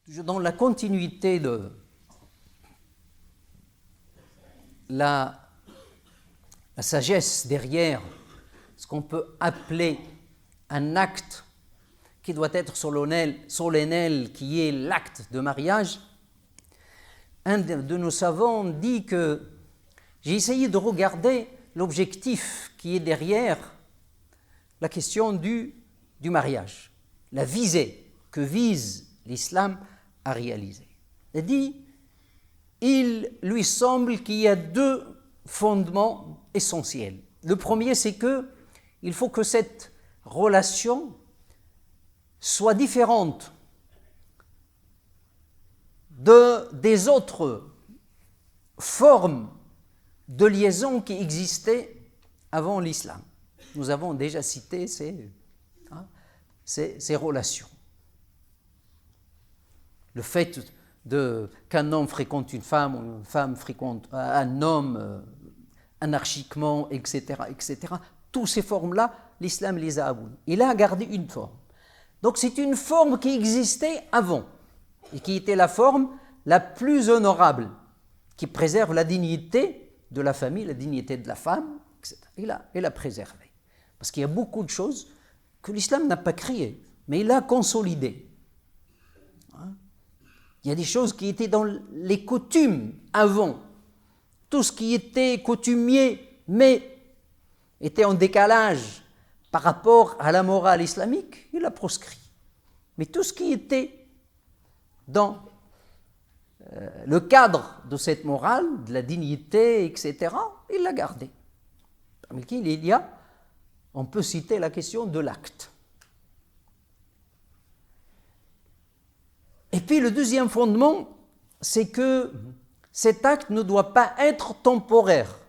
dans la continuité de la sagesse derrière ce qu'on peut appeler un acte qui doit être solennel, qui est l'acte de mariage, un de nos savants dit que j'ai essayé de regarder l'objectif qui est derrière la question du mariage, la visée que vise l'islam à réaliser. Il dit, il lui semble qu'il y a deux fondements essentiels. Le premier, c'est qu'il faut que cette relation soit différente des autres formes de liaison qui existaient avant l'islam. Nous avons déjà cité ces relations. Le fait qu'un homme fréquente une femme fréquente un homme anarchiquement, etc., etc., toutes ces formes-là, l'islam les a abolies. Il a gardé une forme. Donc c'est une forme qui existait avant et qui était la forme la plus honorable, qui préserve la dignité de la famille, la dignité de la femme, etc. Il a préservé. Parce qu'il y a beaucoup de choses que l'islam n'a pas créées, mais il a consolidées. Il y a des choses qui étaient dans les coutumes avant. Tout ce qui était coutumier, mais était en décalage par rapport à la morale islamique, il a proscrit. Mais tout ce qui était dans le cadre de cette morale, de la dignité, etc., il l'a gardé. Parmi lesquels il y a, on peut citer la question de l'acte. Et puis le deuxième fondement, c'est que cet acte ne doit pas être temporaire.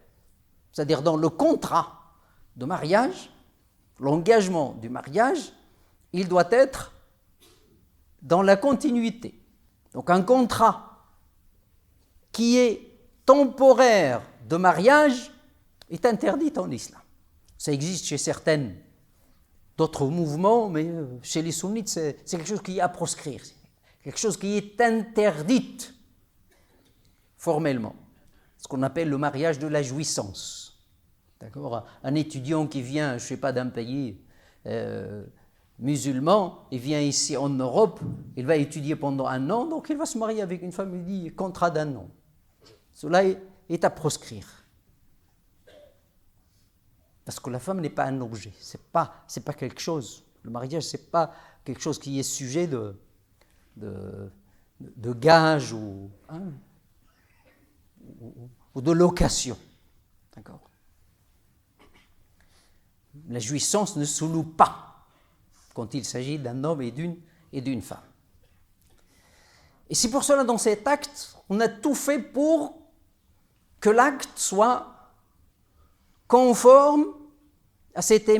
C'est-à-dire dans le contrat de mariage, l'engagement du mariage, il doit être dans la continuité. Donc un contrat qui est temporaire de mariage est interdit en islam. Ça existe chez certaines d'autres mouvements, mais chez les sunnites, c'est quelque chose qui est à proscrire. Quelque chose qui est interdite formellement. Ce qu'on appelle le mariage de la jouissance. D'accord ? Un étudiant qui vient, je ne sais pas, d'un pays musulman, il vient ici en Europe, il va étudier pendant un an, donc il va se marier avec une femme, il dit contrat d'un an. Cela est à proscrire. Parce que la femme n'est pas un objet, c'est pas quelque chose. Le mariage, c'est pas quelque chose qui est sujet de gage ou de location. D'accord ? La jouissance ne se loue pas quand il s'agit d'un homme et d'une femme. Et c'est pour cela, dans cet acte, on a tout fait pour que l'acte soit conforme à cette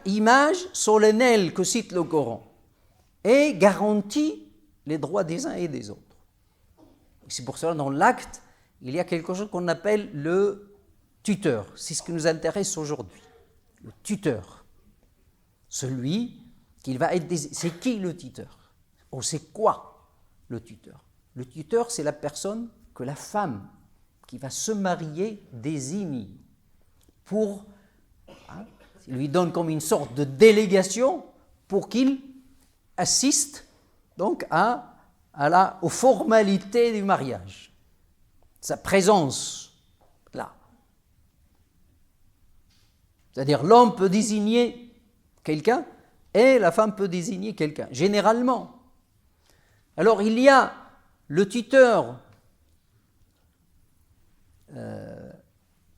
image solennelle que cite le Coran et garantit les droits des uns et des autres. Et c'est pour cela, dans l'acte, il y a quelque chose qu'on appelle le tuteur. C'est ce qui nous intéresse aujourd'hui. Le tuteur. Celui qui va être... C'est qui le tuteur ? Ou c'est quoi le tuteur ? Le tuteur, c'est la personne que la femme qui va se marier désigne pour... il lui donne comme une sorte de délégation pour qu'il assiste donc aux formalités du mariage. Sa présence là. C'est-à-dire l'homme peut désigner quelqu'un et la femme peut désigner quelqu'un, généralement. Alors il y a le tuteur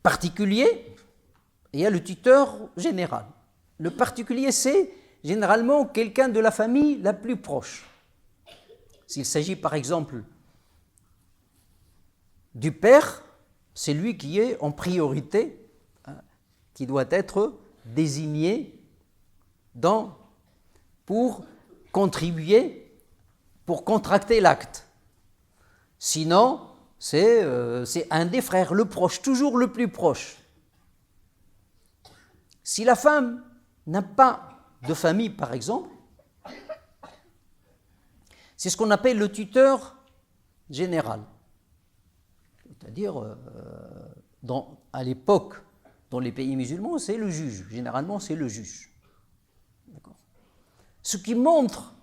particulier et il y a le tuteur général. Le particulier, c'est généralement quelqu'un de la famille la plus proche. S'il s'agit par exemple du père, c'est lui qui est en priorité, qui doit être désigné pour contribuer, pour contracter l'acte. Sinon, c'est un des frères, le proche, toujours le plus proche. Si la femme n'a pas de famille, par exemple, C'est ce qu'on appelle le tuteur général. C'est-à-dire, à l'époque, dans les pays musulmans, c'est le juge. Généralement, c'est le juge. D'accord. Ce qui montre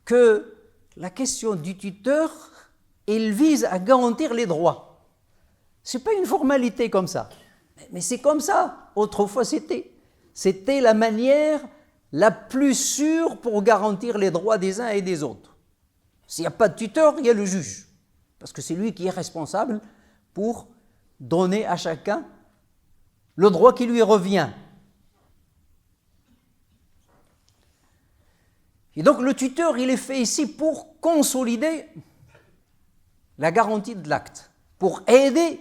que la question du tuteur, elle vise à garantir les droits. Ce n'est pas une formalité comme ça. Mais c'est comme ça. Autrefois, c'était la manière la plus sûre pour garantir les droits des uns et des autres. S'il n'y a pas de tuteur, il y a le juge. Parce que c'est lui qui est responsable pour donner à chacun le droit qui lui revient. Et donc le tuteur, il est fait ici pour consolider la garantie de l'acte, pour aider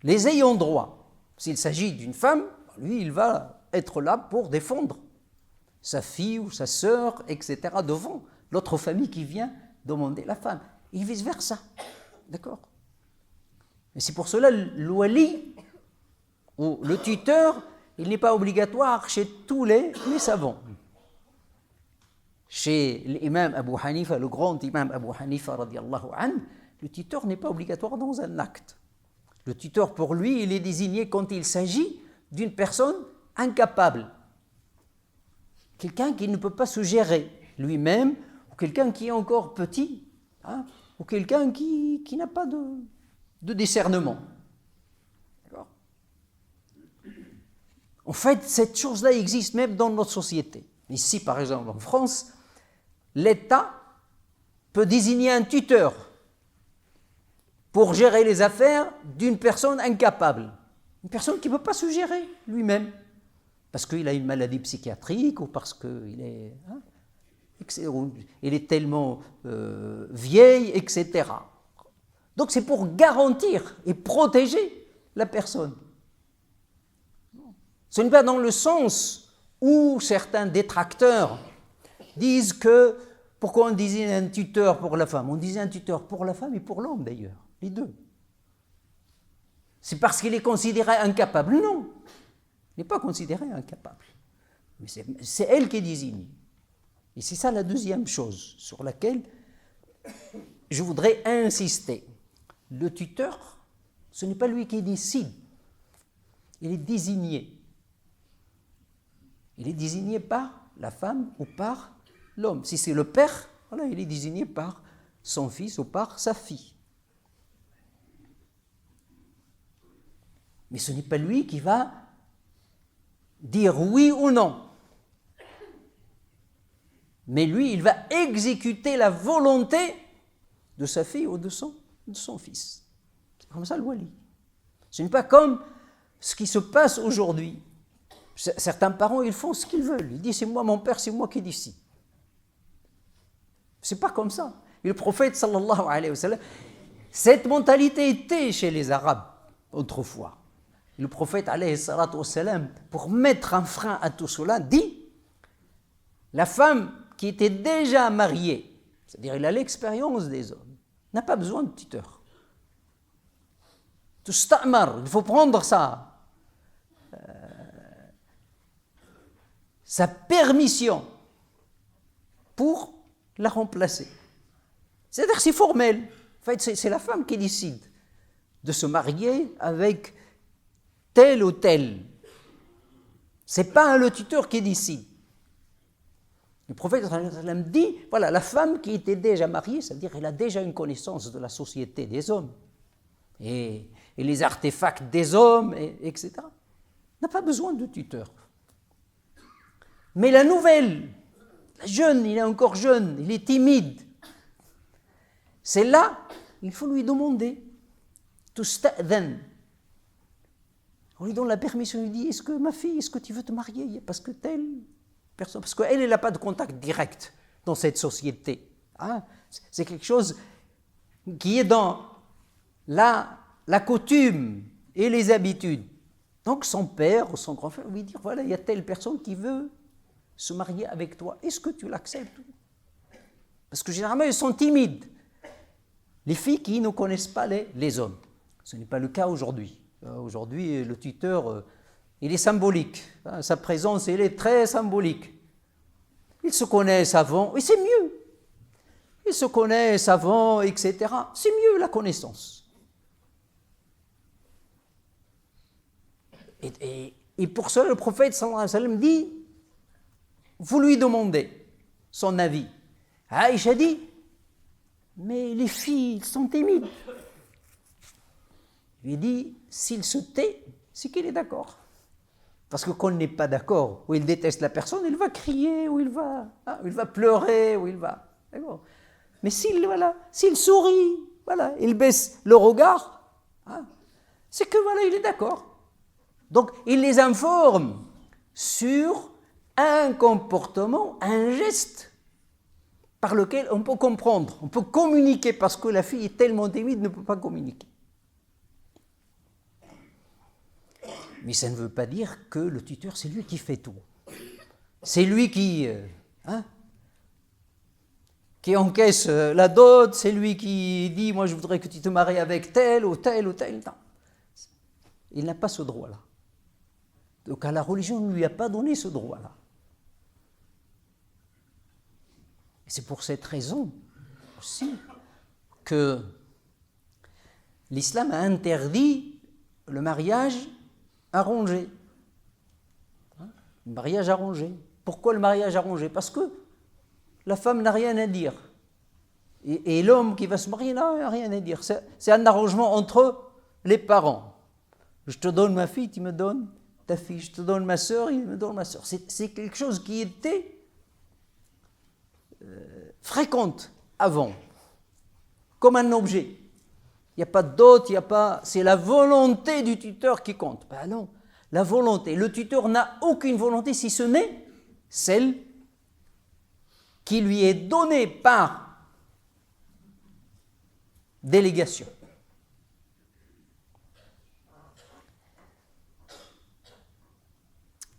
les ayants droit. S'il s'agit d'une femme, lui, il va être là pour défendre sa fille ou sa sœur, etc., devant l'autre famille qui vient demander la femme, et vice-versa. D'accord? Et c'est pour cela le wali, ou le tuteur, il n'est pas obligatoire chez tous les savants. Chez l'imam Abu Hanifa, le grand imam Abu Hanifa, radiallahu anhu, le tuteur n'est pas obligatoire dans un acte. Le tuteur, pour lui, il est désigné quand il s'agit d'une personne incapable. Quelqu'un qui ne peut pas se gérer lui-même, ou quelqu'un qui est encore petit, ou quelqu'un qui n'a pas de discernement. D'accord? En fait, cette chose-là existe même dans notre société. Ici, par exemple, en France, l'État peut désigner un tuteur pour gérer les affaires d'une personne incapable. Une personne qui ne peut pas se gérer lui-même, parce qu'il a une maladie psychiatrique ou parce qu'il est, il est tellement vieille, etc. Donc c'est pour garantir et protéger la personne. Ce n'est pas dans le sens où certains détracteurs disent que pourquoi on désigne un tuteur pour la femme? On désigne un tuteur pour la femme et pour l'homme d'ailleurs, les deux. C'est parce qu'il est considéré incapable? Non, il n'est pas considéré incapable. Mais c'est elle qui est désignée. Et c'est ça la deuxième chose sur laquelle je voudrais insister. Le tuteur, ce n'est pas lui qui décide, il est désigné. Il est désigné par la femme ou par l'homme. Si c'est le père, voilà, il est désigné par son fils ou par sa fille. Mais ce n'est pas lui qui va dire oui ou non. Mais lui, il va exécuter la volonté de sa fille ou de son fils. C'est comme ça le wali. Ce n'est pas comme ce qui se passe aujourd'hui. Certains parents, ils font ce qu'ils veulent. Ils disent, c'est moi mon père, c'est moi qui décide. C'est pas comme ça. Et le prophète, sallallahu alayhi wa sallam, cette mentalité était chez les Arabes autrefois. Et le prophète, alayhi salatu wa sallam, pour mettre un frein à tout cela, dit, la femme qui était déjà mariée, c'est-à-dire elle a l'expérience des hommes, n'a pas besoin de tuteur. Tustamar, il faut prendre sa permission pour la remplacer. C'est-à-dire que c'est formel. En fait, c'est la femme qui décide de se marier avec tel ou tel. Ce n'est pas le tuteur qui décide. Le prophète dit, voilà, la femme qui était déjà mariée, c'est-à-dire qu'elle a déjà une connaissance de la société des hommes et les artefacts des hommes, etc., n'a pas besoin de tuteur. Mais la nouvelle, la jeune, il est encore jeune, il est timide. C'est là, il faut lui demander. Tusta'dhan. On lui donne la permission, il dit, est-ce que ma fille, est-ce que tu veux te marier? Parce que telle personne, parce qu'elle, elle n'a pas de contact direct dans cette société. C'est quelque chose qui est dans la coutume et les habitudes. Donc son père ou son grand-frère lui dit, voilà, il y a telle personne qui veut se marier avec toi, est-ce que tu l'acceptes? Parce que généralement, ils sont timides. Les filles qui ne connaissent pas les hommes. Ce n'est pas le cas aujourd'hui. Aujourd'hui, le tuteur, il est symbolique. Sa présence, elle est très symbolique. Ils se connaissent avant, et c'est mieux. Ils se connaissent avant, etc. C'est mieux la connaissance. Et pour cela, le prophète sallallahu alayhi wa sallam dit, vous lui demandez son avis. Aïcha dit, mais les filles sont timides. Il lui dit, s'il se tait, c'est qu'il est d'accord. Parce que quand on n'est pas d'accord, ou il déteste la personne, il va crier, ou il va pleurer, ou il va... D'accord. Mais s'il sourit, voilà, il baisse le regard, c'est que voilà, il est d'accord. Donc, il les informe sur un comportement, un geste par lequel on peut comprendre, on peut communiquer, parce que la fille est tellement timide, ne peut pas communiquer. Mais ça ne veut pas dire que le tuteur, c'est lui qui fait tout. C'est lui qui encaisse la dot, c'est lui qui dit, moi je voudrais que tu te maries avec tel ou tel ou tel. Non. Il n'a pas ce droit-là. Donc la religion ne lui a pas donné ce droit-là. Et c'est pour cette raison aussi que l'islam a interdit le mariage arrangé. Le mariage arrangé. Pourquoi le mariage arrangé? Parce que la femme n'a rien à dire. Et l'homme qui va se marier n'a rien à dire. C'est un arrangement entre les parents. Je te donne ma fille, tu me donnes ta fille. Je te donne ma sœur, il me donne ma sœur. C'est quelque chose qui était fréquente avant, comme un objet. Il n'y a pas de dot, il n'y a pas... C'est la volonté du tuteur qui compte. Ben non, la volonté. Le tuteur n'a aucune volonté si ce n'est celle qui lui est donnée par délégation.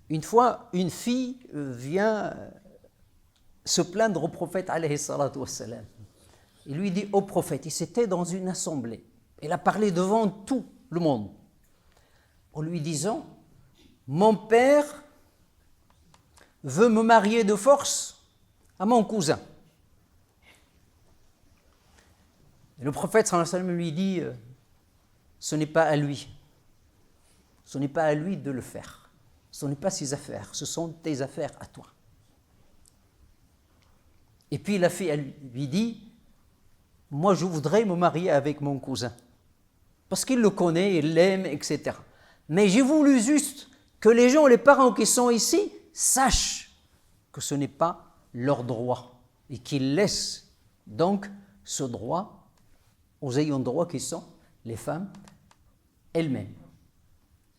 Une fois, une fille vient se plaindre au prophète alayhi salatu wassalam. Il lui dit au prophète, il s'était dans une assemblée, il a parlé devant tout le monde, en lui disant, mon père veut me marier de force à mon cousin. Et le prophète sallallahu alayhi wa sallam lui dit, ce n'est pas à lui, ce n'est pas à lui de le faire, ce n'est pas ses affaires, ce sont tes affaires à toi. Et puis la fille, elle lui dit, moi je voudrais me marier avec mon cousin, parce qu'il le connaît, il l'aime, etc. Mais j'ai voulu juste que les gens, les parents qui sont ici, sachent que ce n'est pas leur droit, et qu'ils laissent donc ce droit aux ayants droit qui sont les femmes elles-mêmes.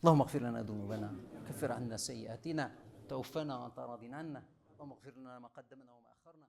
اللهم اغفر لنا ذنوبنا كفر عنا سيئاتنا توفنا وانت راض عنا اللهم اغفر لنا ما قدمنا وما أخرنا